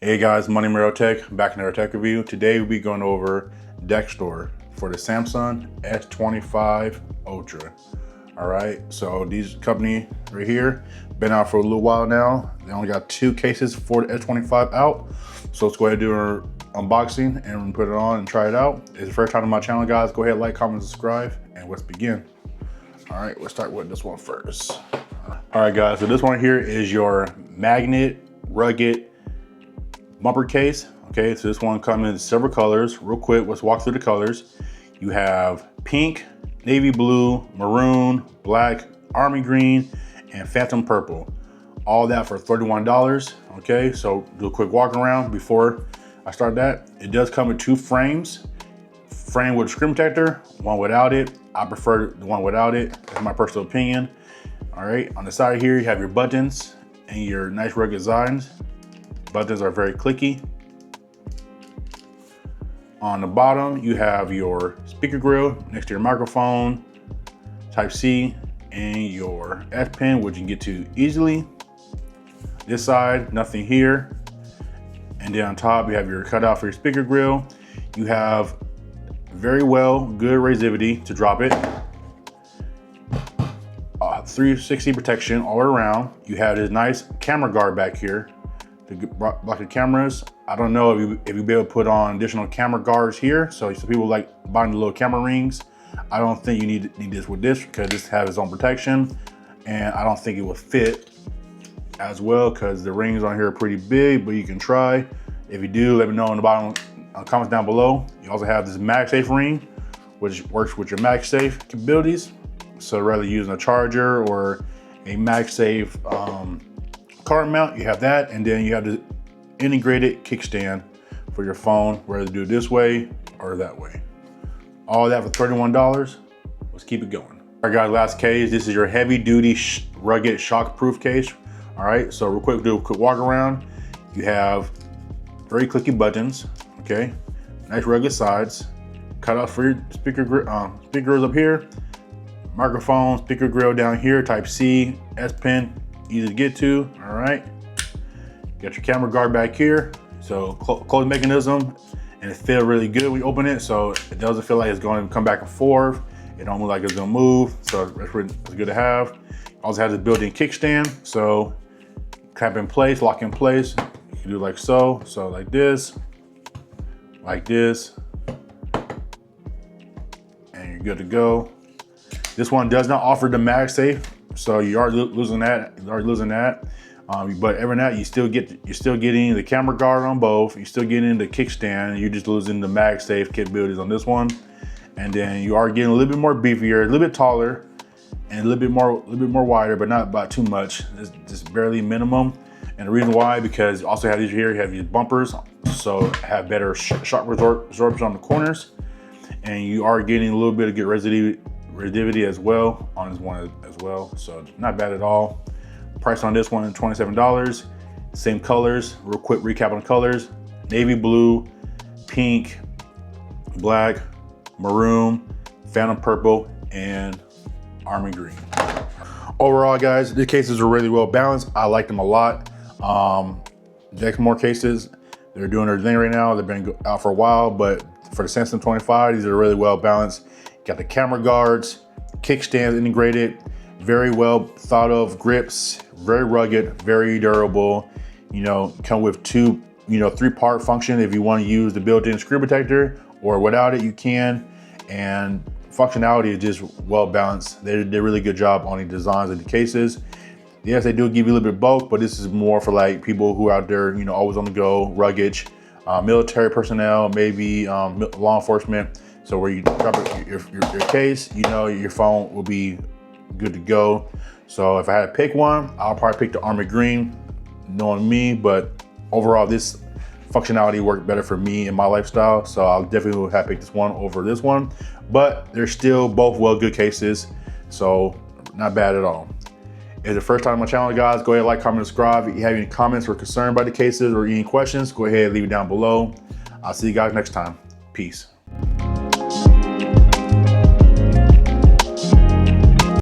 Hey guys, Money Mero Tech, back in our tech review. Today we'll be going over Dexnor for the Samsung S25 Ultra. All right, so these company right here, been out for a little while now. They only got 2 cases for the S25 out. So let's go ahead and do our unboxing and put it on and try it out. If it's the first time on my channel, guys, go ahead, like, comment, subscribe, and let's begin. All right, let's start with this one first. All right, guys, so this one here is your magnet rugged bumper case. Okay, so this one comes in several colors. Real quick, let's walk through the colors. You have pink, navy blue, maroon, black, army green, and phantom purple. All that for $31. Okay, so do a quick walk around before I start that. It does come with 2 frames. Frame with a screen protector, one without it. I prefer the one without it. That's my personal opinion. All right, on the side here, you have your buttons and your nice rugged designs. Buttons are very clicky. On the bottom, you have your speaker grill next to your microphone, Type-C, and your S Pen, which you can get to easily. This side, nothing here. And then on top, you have your cutout for your speaker grill. You have very good resistivity to drop it. 360 protection all around. You have this nice camera guard back here to block the cameras. I don't know if you'll be able to put on additional camera guards here. So some people like buying the little camera rings. I don't think you need this with this because this has its own protection, and I don't think it will fit as well because the rings on here are pretty big, but you can try. If you do, let me know in the bottom comments down below. You also have this MagSafe ring, which works with your MagSafe capabilities. So rather using a charger or a MagSafe card mount, you have that, and then you have the integrated kickstand for your phone, whether to do it this way or that way. All that for $31. Let's keep it going. All right, guys, last case. This is your heavy duty rugged shockproof case. All right, so real quick, do a quick walk around. You have very clicky buttons, okay? Nice rugged sides. Cutouts for your speakers up here. Microphone, speaker grill down here, Type-C, S Pen, easy to get to. All right, got your camera guard back here. So closed mechanism, and it feels really good when you open it. So it doesn't feel like it's going to come back and forth. It don't look like it's going to move. So that's good to have. Also has a built-in kickstand. So clap in place, lock in place. You can do like so. So like this, and you're good to go. This one does not offer the MagSafe, so you are losing that. But every night you're still getting the camera guard on both. You're still getting the kickstand. You're just losing the MagSafe capabilities on this one, and then you are getting a little bit more beefier, a little bit taller, and a little bit more wider, but not by too much. It's just barely minimum. And the reason why, because you also have these here. You have these bumpers, so have better shock absorption on the corners, and you are getting a little bit of good resistivity as well on this one as well, so not bad at all. Price on this one $27. Same colors. Real quick recap on the colors: navy blue, pink, black, maroon, phantom purple, and army green. Overall, guys, the cases are really well balanced. I like them a lot. Dexnor cases, they're doing their thing right now. They've been out for a while, but for the Samsung 25, these are really well balanced. Got the camera guards, kickstands integrated, very well thought of grips, very rugged, very durable. You know, come with 2, 3-part function if you want to use the built-in screen protector, or without it you can. And functionality is just well balanced. They did a really good job on the designs of the cases. Yes, they do give you a little bit of bulk, but this is more for like people who are out there, always on the go, rugged, military personnel, maybe law enforcement. So where you drop your case, your phone will be good to go. So if I had to pick one, I'll probably pick the army green, knowing me, but overall this functionality worked better for me and my lifestyle. So I'll definitely have to pick this one over this one, but they're still both good cases. So not bad at all. If it's the first time on my channel, guys, go ahead, like, comment, subscribe. If you have any comments or concern about the cases or any questions, go ahead, leave it down below. I'll see you guys next time. Peace.